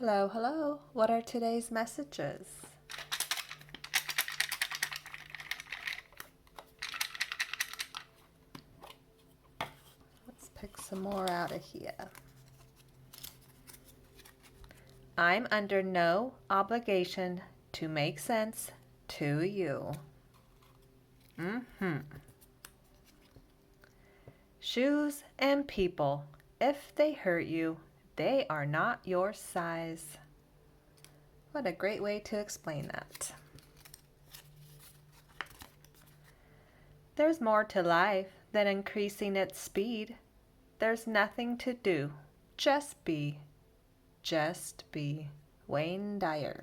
Hello, hello. What are today's messages? Let's pick some more out of here. I'm under no obligation to make sense to you. Shoes and people, if they hurt you, they are not your size. What a great way to explain that. There's more to life than increasing its speed. There's nothing to do. Just be. Just be. Wayne Dyer.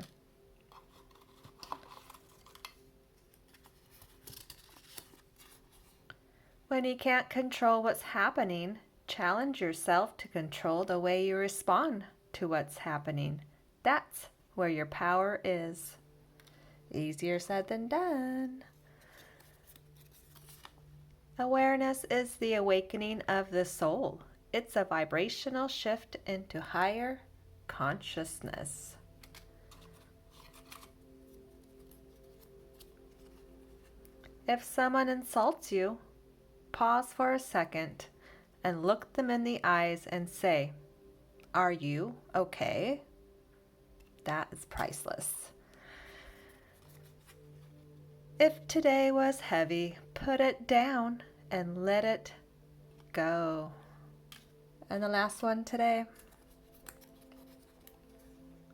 When you can't control what's happening, challenge yourself to control the way you respond to what's happening. That's where your power is. Easier said than done. Awareness is the awakening of the soul. It's a vibrational shift into higher consciousness. If someone insults you, pause for a second and look them in the eyes and say, "Are you okay?" That is priceless. If today was heavy, put it down and let it go. And the last one today.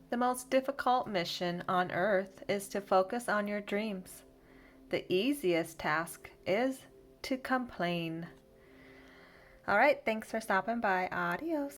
The most difficult mission on earth is to focus on your dreams. The easiest task is to complain. All right, thanks for stopping by. Adios.